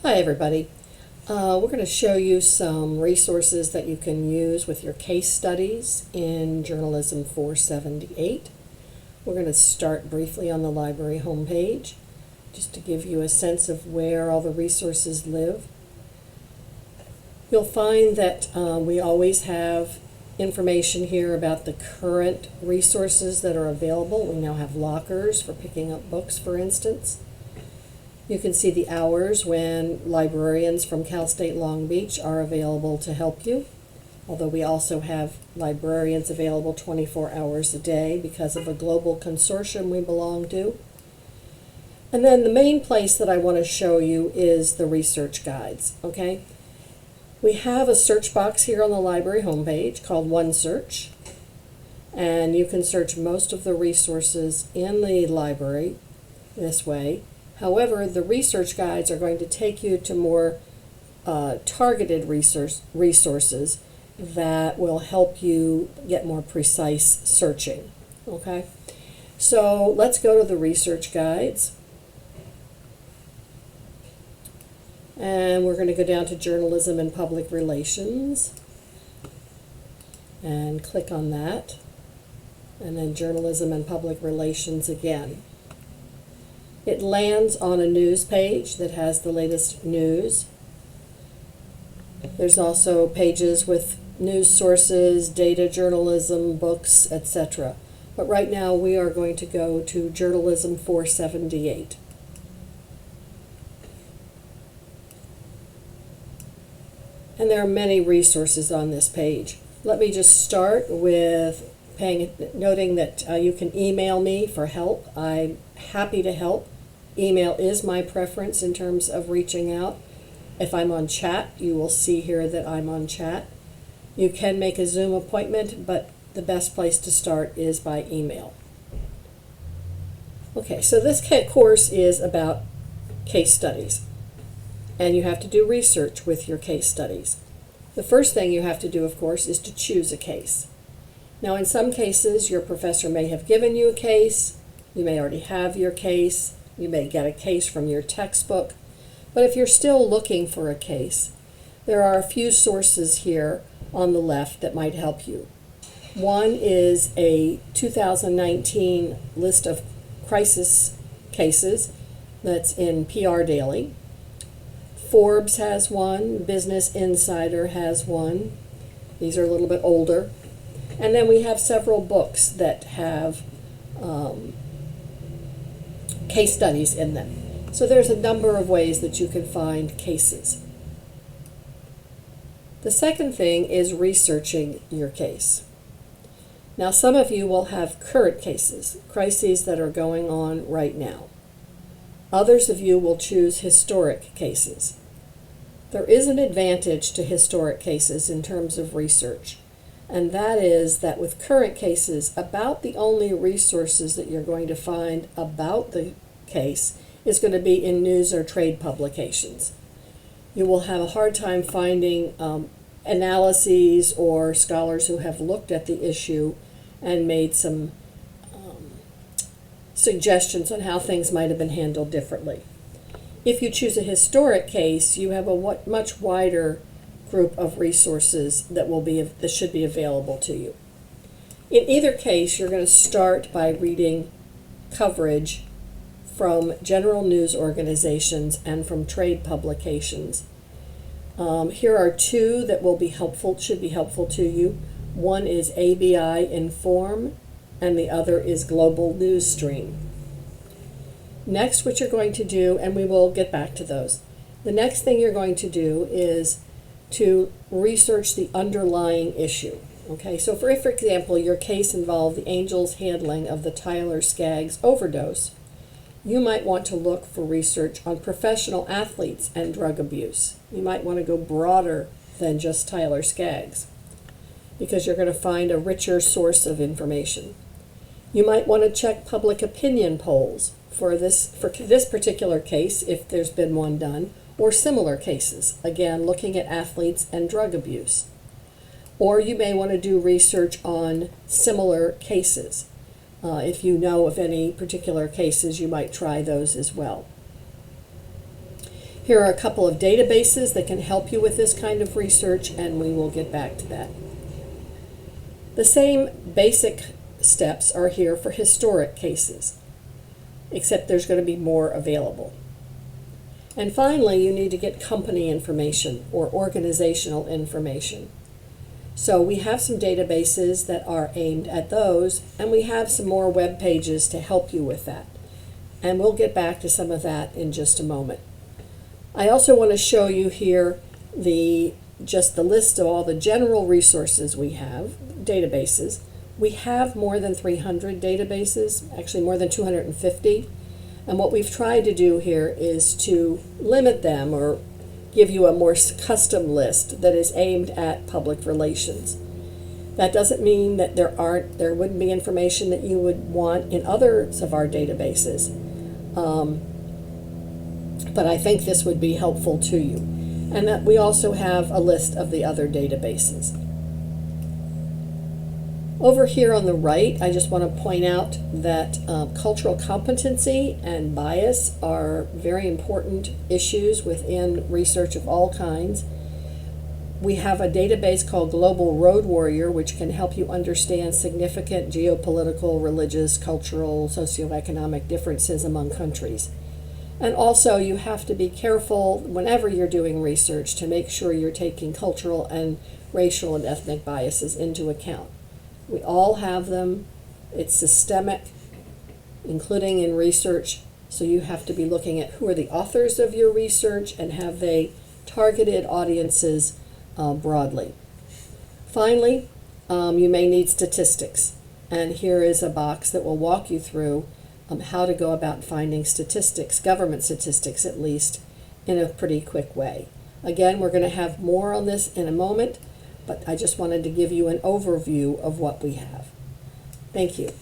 Hi everybody. We're going to show you some resources that you can use with your case studies in Journalism 478. We're going to start briefly on the library homepage just to give you a sense of where all the resources live. You'll find that we always have information here about the current resources that are available. We now have lockers for picking up books, for instance. You can see the hours when librarians from Cal State Long Beach are available to help you, although we also have librarians available 24 hours a day because of a global consortium we belong to. And then the main place that I want to show you is the research guides, okay? We have a search box here on the library homepage called One Search, and you can search most of the resources in the library this way. However, the research guides are going to take you to more targeted resources that will help you get more precise searching. Okay, so let's go to the research guides. And we're going to go down to Journalism and Public Relations and click on that. And then Journalism and Public Relations again. It lands on a news page that has the latest news. There's also pages with news sources, data journalism, books, etc. But right now we are going to go to Journalism 478. And there are many resources on this page. Let me just start with noting that you can email me for help. I'm happy to help. Email is my preference in terms of reaching out. If I'm on chat, you will see here that I'm on chat. You can make a Zoom appointment, but the best place to start is by email. Okay, so this course is about case studies, and you have to do research with your case studies. The first thing you have to do, of course, is to choose a case. Now, in some cases, your professor may have given you a case. You may already have your case. You may get a case from your textbook. But if you're still looking for a case, there are a few sources here on the left that might help you. One is a 2019 list of crisis cases that's in PR Daily. Forbes has one. Business Insider has one. These are a little bit older. And then we have several books that have case studies in them. So there's a number of ways that you can find cases. The second thing is researching your case. Now, some of you will have current cases, crises that are going on right now. Others of you will choose historic cases. There is an advantage to historic cases in terms of research, and that is that with current cases, about the only resources that you're going to find about the case is going to be in news or trade publications. You will have a hard time finding analyses or scholars who have looked at the issue and made some suggestions on how things might have been handled differently. If you choose a historic case, you have a much wider group of resources that should be available to you. In either case, you're going to start by reading coverage from general news organizations and from trade publications. Here are two that should be helpful to you. One is ABI Inform, and the other is Global News Stream. Next, what you're going to do, and we will get back to those, the next thing you're going to do is to research the underlying issue. Okay, so for example, your case involved the Angels' handling of the Tyler Skaggs overdose. You might want to look for research on professional athletes and drug abuse. You might want to go broader than just Tyler Skaggs, because you're going to find a richer source of information. You might want to check public opinion polls for this particular case, if there's been one done, or similar cases, again, looking at athletes and drug abuse. Or you may want to do research on similar cases. If you know of any particular cases, you might try those as well. Here are a couple of databases that can help you with this kind of research, and we will get back to that. The same basic steps are here for historic cases, except there's going to be more available. And finally, you need to get company information or organizational information. So we have some databases that are aimed at those, and we have some more web pages to help you with that. And we'll get back to some of that in just a moment. I also want to show you here just the list of all the general resources we have, databases. We have more than 300 databases, actually more than 250. And what we've tried to do here is to limit them or give you a more custom list that is aimed at public relations. That doesn't mean that there wouldn't be information that you would want in others of our databases. But I think this would be helpful to you. And that we also have a list of the other databases. Over here on the right, I just want to point out that cultural competency and bias are very important issues within research of all kinds. We have a database called Global Road Warrior, which can help you understand significant geopolitical, religious, cultural, socioeconomic differences among countries. And also, you have to be careful whenever you're doing research to make sure you're taking cultural and racial and ethnic biases into account. We all have them. It's systemic, including in research. So you have to be looking at who are the authors of your research and have they targeted audiences broadly. Finally, you may need statistics. And here is a box that will walk you through how to go about finding statistics, government statistics at least, in a pretty quick way. Again, we're going to have more on this in a moment, but I just wanted to give you an overview of what we have. Thank you.